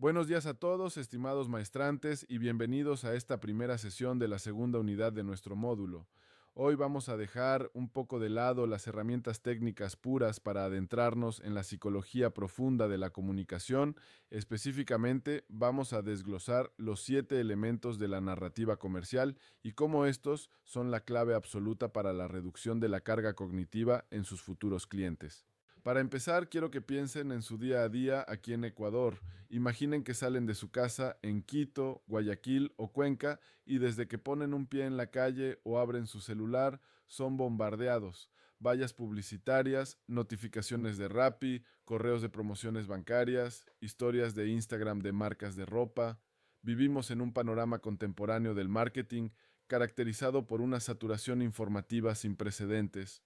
Buenos días a todos, estimados maestrantes, y bienvenidos a esta primera sesión de la segunda unidad de nuestro módulo. Hoy vamos a dejar un poco de lado las herramientas técnicas puras para adentrarnos en la psicología profunda de la comunicación. Específicamente, vamos a desglosar los 7 elementos de la narrativa comercial y cómo estos son la clave absoluta para la reducción de la carga cognitiva en sus futuros clientes. Para empezar, quiero que piensen en su día a día aquí en Ecuador. Imaginen que salen de su casa en Quito, Guayaquil o Cuenca y desde que ponen un pie en la calle o abren su celular son bombardeados. Vallas publicitarias, notificaciones de Rappi, correos de promociones bancarias, historias de Instagram de marcas de ropa. Vivimos en un panorama contemporáneo del marketing caracterizado por una saturación informativa sin precedentes.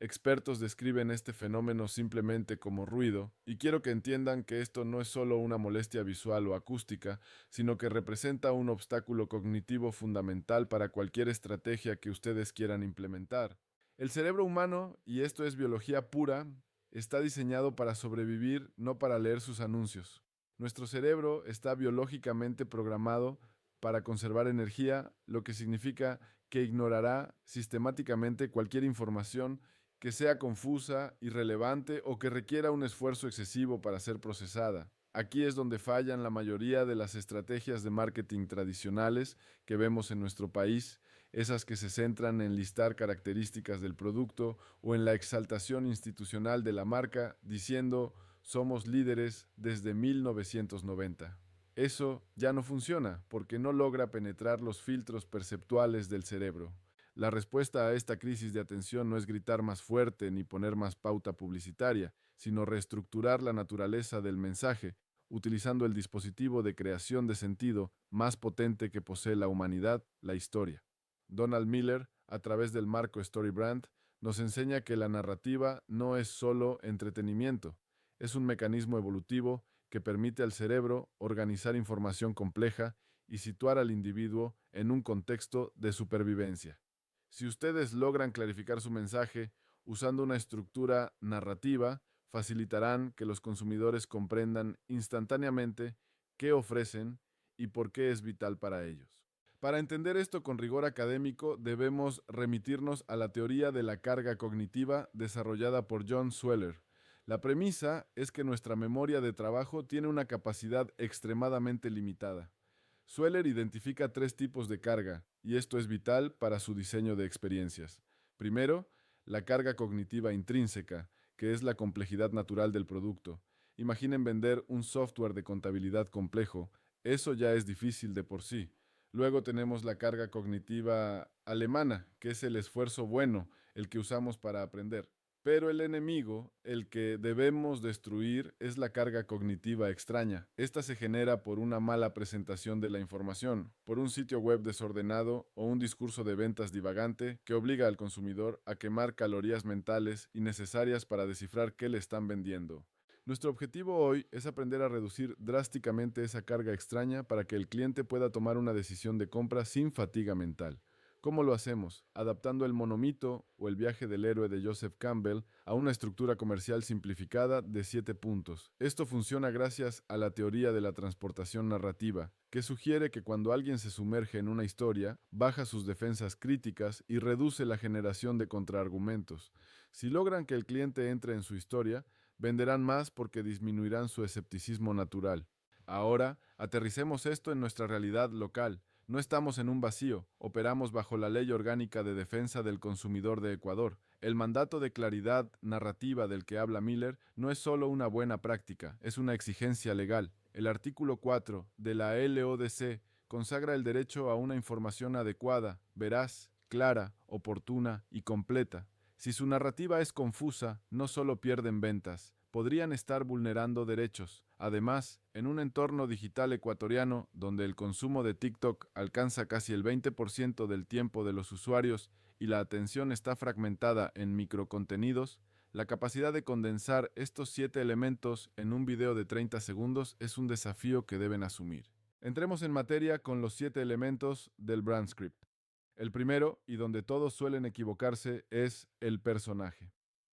Expertos describen este fenómeno simplemente como ruido, y quiero que entiendan que esto no es solo una molestia visual o acústica, sino que representa un obstáculo cognitivo fundamental para cualquier estrategia que ustedes quieran implementar. El cerebro humano, y esto es biología pura, está diseñado para sobrevivir, no para leer sus anuncios. Nuestro cerebro está biológicamente programado para conservar energía, lo que significa que ignorará sistemáticamente cualquier información que sea confusa, irrelevante o que requiera un esfuerzo excesivo para ser procesada. Aquí es donde fallan la mayoría de las estrategias de marketing tradicionales que vemos en nuestro país, esas que se centran en listar características del producto o en la exaltación institucional de la marca, diciendo somos líderes desde 1990. Eso ya no funciona porque no logra penetrar los filtros perceptuales del cerebro. La respuesta a esta crisis de atención no es gritar más fuerte ni poner más pauta publicitaria, sino reestructurar la naturaleza del mensaje, utilizando el dispositivo de creación de sentido más potente que posee la humanidad, la historia. Donald Miller, a través del marco StoryBrand, nos enseña que la narrativa no es solo entretenimiento, es un mecanismo evolutivo que permite al cerebro organizar información compleja y situar al individuo en un contexto de supervivencia. Si ustedes logran clarificar su mensaje usando una estructura narrativa, facilitarán que los consumidores comprendan instantáneamente qué ofrecen y por qué es vital para ellos. Para entender esto con rigor académico, debemos remitirnos a la teoría de la carga cognitiva desarrollada por John Sweller. La premisa es que nuestra memoria de trabajo tiene una capacidad extremadamente limitada. Sweller identifica 3 tipos de carga, y esto es vital para su diseño de experiencias. Primero, la carga cognitiva intrínseca, que es la complejidad natural del producto. Imaginen vender un software de contabilidad complejo. Eso ya es difícil de por sí. Luego tenemos la carga cognitiva alemana, que es el esfuerzo bueno, el que usamos para aprender. Pero el enemigo, el que debemos destruir, es la carga cognitiva extraña. Esta se genera por una mala presentación de la información, por un sitio web desordenado o un discurso de ventas divagante que obliga al consumidor a quemar calorías mentales innecesarias para descifrar qué le están vendiendo. Nuestro objetivo hoy es aprender a reducir drásticamente esa carga extraña para que el cliente pueda tomar una decisión de compra sin fatiga mental. ¿Cómo lo hacemos? Adaptando el monomito o el viaje del héroe de Joseph Campbell a una estructura comercial simplificada de 7 puntos. Esto funciona gracias a la teoría de la transportación narrativa, que sugiere que cuando alguien se sumerge en una historia, baja sus defensas críticas y reduce la generación de contraargumentos. Si logran que el cliente entre en su historia, venderán más porque disminuirán su escepticismo natural. Ahora, aterricemos esto en nuestra realidad local. No estamos en un vacío, operamos bajo la Ley Orgánica de Defensa del Consumidor de Ecuador. El mandato de claridad narrativa del que habla Miller no es solo una buena práctica, es una exigencia legal. El artículo 4 de la LODC consagra el derecho a una información adecuada, veraz, clara, oportuna y completa. Si su narrativa es confusa, no solo pierden ventas, podrían estar vulnerando derechos. Además, en un entorno digital ecuatoriano donde el consumo de TikTok alcanza casi el 20% del tiempo de los usuarios y la atención está fragmentada en microcontenidos, la capacidad de condensar estos 7 elementos en un video de 30 segundos es un desafío que deben asumir. Entremos en materia con los 7 elementos del brand script. El primero, y donde todos suelen equivocarse, es el personaje.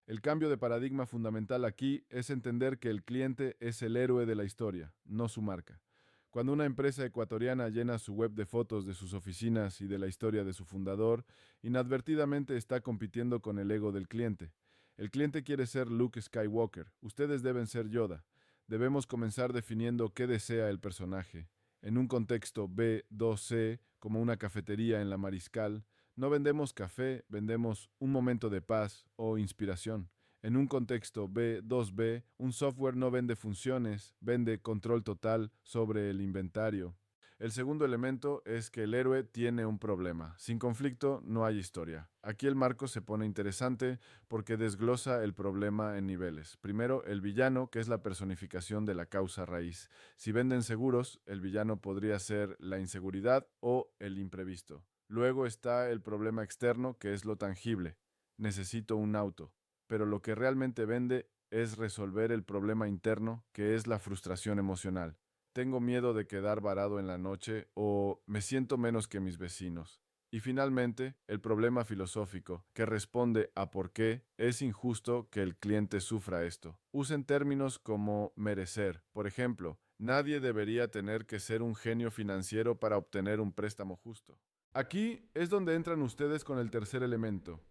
El cambio de paradigma fundamental aquí es entender que el cliente es el héroe de la historia, no su marca. Cuando una empresa ecuatoriana llena su web de fotos de sus oficinas y de la historia de su fundador, inadvertidamente está compitiendo con el ego del cliente. El cliente quiere ser Luke Skywalker, ustedes deben ser Yoda. Debemos comenzar definiendo qué desea el personaje. En un contexto B2C, como una cafetería en la Mariscal, no vendemos café, vendemos un momento de paz o inspiración. En un contexto B2B, un software no vende funciones, vende control total sobre el inventario. El segundo elemento es que el héroe tiene un problema. Sin conflicto no hay historia. Aquí el marco se pone interesante porque desglosa el problema en niveles. Primero, el villano, que es la personificación de la causa raíz. Si venden seguros, el villano podría ser la inseguridad o el imprevisto. Luego está el problema externo, que es lo tangible. Necesito un auto. Pero lo que realmente vende es resolver el problema interno, que es la frustración emocional. Tengo miedo de quedar varado en la noche o me siento menos que mis vecinos. Y finalmente, el problema filosófico, que responde a por qué es injusto que el cliente sufra esto. Usen términos como merecer. Por ejemplo, nadie debería tener que ser un genio financiero para obtener un préstamo justo. Aquí es donde entran ustedes con el tercer elemento.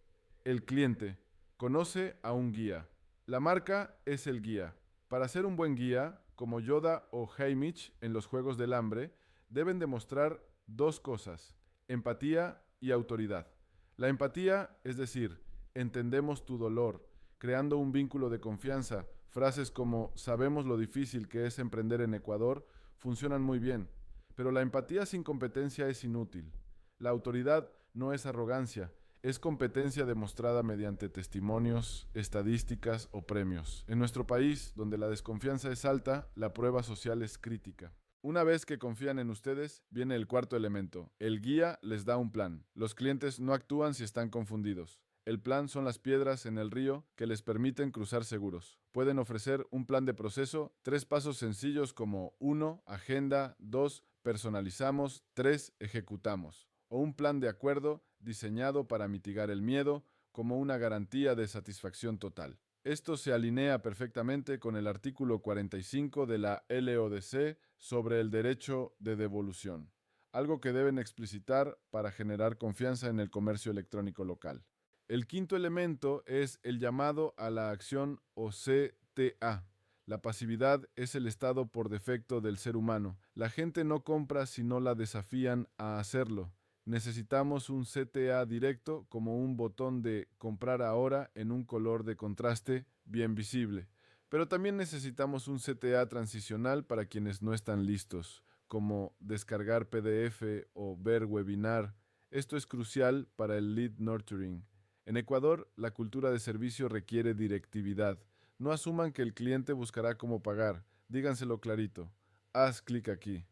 El cliente conoce a un guía. La marca es el guía. Para ser un buen guía, como Yoda o Haymitch en los Juegos del Hambre, deben demostrar dos cosas, empatía y autoridad. La empatía, es decir, entendemos tu dolor, creando un vínculo de confianza. Frases como sabemos lo difícil que es emprender en Ecuador funcionan muy bien, pero la empatía sin competencia es inútil. La autoridad no es arrogancia, es competencia demostrada mediante testimonios, estadísticas o premios. En nuestro país, donde la desconfianza es alta, la prueba social es crítica. Una vez que confían en ustedes, viene el cuarto elemento. El guía les da un plan. Los clientes no actúan si están confundidos. El plan son las piedras en el río que les permiten cruzar seguros. Pueden ofrecer un plan de proceso, 3 pasos sencillos como 1, agenda, 2, personalizamos, 3, ejecutamos. O un plan de acuerdo diseñado para mitigar el miedo como una garantía de satisfacción total. Esto se alinea perfectamente con el artículo 45 de la LODC sobre el derecho de devolución, algo que deben explicitar para generar confianza en el comercio electrónico local. El quinto elemento es el llamado a la acción o CTA. La pasividad es el estado por defecto del ser humano. La gente no compra si no la desafían a hacerlo. Necesitamos un CTA directo como un botón de comprar ahora en un color de contraste bien visible. Pero también necesitamos un CTA transicional para quienes no están listos, como descargar PDF o ver webinar. Esto es crucial para el lead nurturing. En Ecuador, la cultura de servicio requiere directividad. No asuman que el cliente buscará cómo pagar. Díganselo clarito. Haz clic aquí.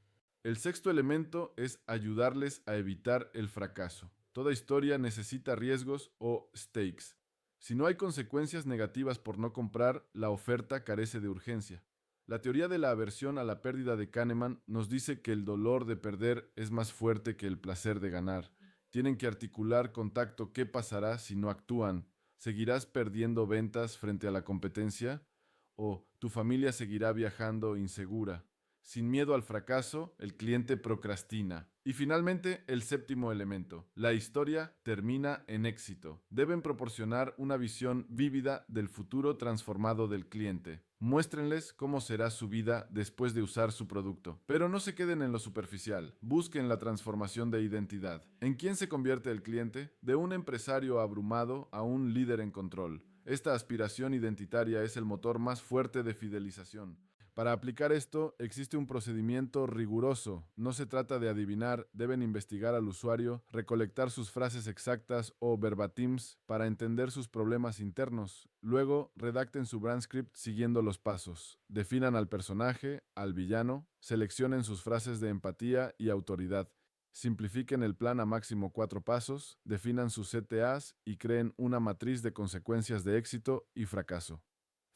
El sexto elemento es ayudarles a evitar el fracaso. Toda historia necesita riesgos o stakes. Si no hay consecuencias negativas por no comprar, la oferta carece de urgencia. La teoría de la aversión a la pérdida de Kahneman nos dice que el dolor de perder es más fuerte que el placer de ganar. Tienen que articular contacto qué pasará si no actúan. ¿Seguirás perdiendo ventas frente a la competencia? ¿O tu familia seguirá viajando insegura? Sin miedo al fracaso, el cliente procrastina. Y finalmente, el séptimo elemento. La historia termina en éxito. Deben proporcionar una visión vívida del futuro transformado del cliente. Muéstrenles cómo será su vida después de usar su producto. Pero no se queden en lo superficial. Busquen la transformación de identidad. ¿En quién se convierte el cliente? De un empresario abrumado a un líder en control. Esta aspiración identitaria es el motor más fuerte de fidelización. Para aplicar esto, existe un procedimiento riguroso. No se trata de adivinar, deben investigar al usuario, recolectar sus frases exactas o verbatims para entender sus problemas internos. Luego, redacten su brand script siguiendo los pasos. Definan al personaje, al villano, seleccionen sus frases de empatía y autoridad. Simplifiquen el plan a máximo 4 pasos, definan sus CTAs y creen una matriz de consecuencias de éxito y fracaso.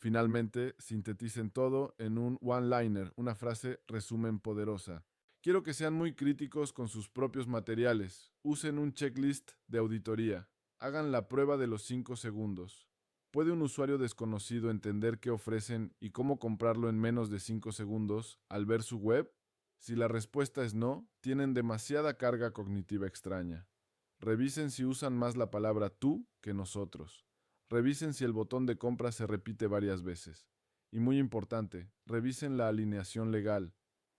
Finalmente, sinteticen todo en un one-liner, una frase resumen poderosa. Quiero que sean muy críticos con sus propios materiales. Usen un checklist de auditoría. Hagan la prueba de los 5 segundos. ¿Puede un usuario desconocido entender qué ofrecen y cómo comprarlo en menos de 5 segundos al ver su web? Si la respuesta es no, tienen demasiada carga cognitiva extraña. Revisen si usan más la palabra tú que nosotros. Revisen si el botón de compra se repite varias veces. Y muy importante, revisen la alineación legal.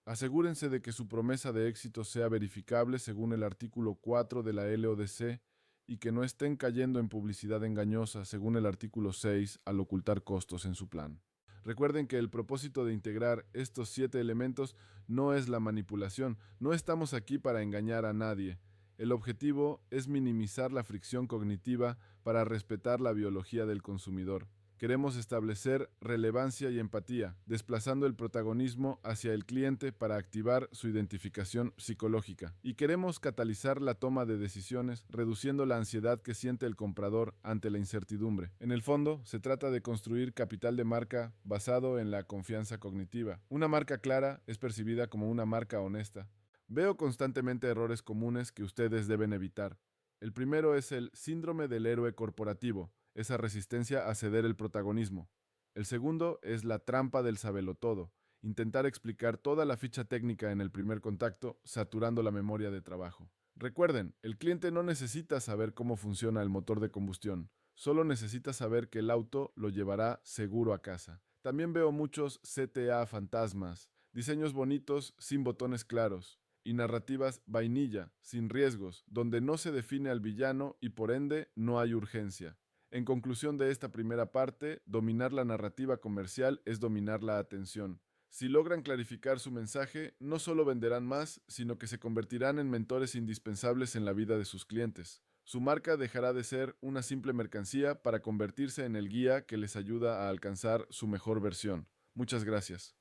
Asegúrense de que su promesa de éxito sea verificable según el artículo 4 de la LODC y que no estén cayendo en publicidad engañosa según el artículo 6 al ocultar costos en su plan. Recuerden que el propósito de integrar estos 7 elementos no es la manipulación. No estamos aquí para engañar a nadie. El objetivo es minimizar la fricción cognitiva para respetar la biología del consumidor. Queremos establecer relevancia y empatía, desplazando el protagonismo hacia el cliente para activar su identificación psicológica. Y queremos catalizar la toma de decisiones, reduciendo la ansiedad que siente el comprador ante la incertidumbre. En el fondo, se trata de construir capital de marca basado en la confianza cognitiva. Una marca clara es percibida como una marca honesta. Veo constantemente errores comunes que ustedes deben evitar. El primero es el síndrome del héroe corporativo, esa resistencia a ceder el protagonismo. El segundo es la trampa del sabelotodo, intentar explicar toda la ficha técnica en el primer contacto, saturando la memoria de trabajo. Recuerden, el cliente no necesita saber cómo funciona el motor de combustión, solo necesita saber que el auto lo llevará seguro a casa. También veo muchos CTA fantasmas, diseños bonitos sin botones claros, y narrativas vainilla, sin riesgos, donde no se define al villano y por ende no hay urgencia. En conclusión de esta primera parte, dominar la narrativa comercial es dominar la atención. Si logran clarificar su mensaje, no solo venderán más, sino que se convertirán en mentores indispensables en la vida de sus clientes. Su marca dejará de ser una simple mercancía para convertirse en el guía que les ayuda a alcanzar su mejor versión. Muchas gracias.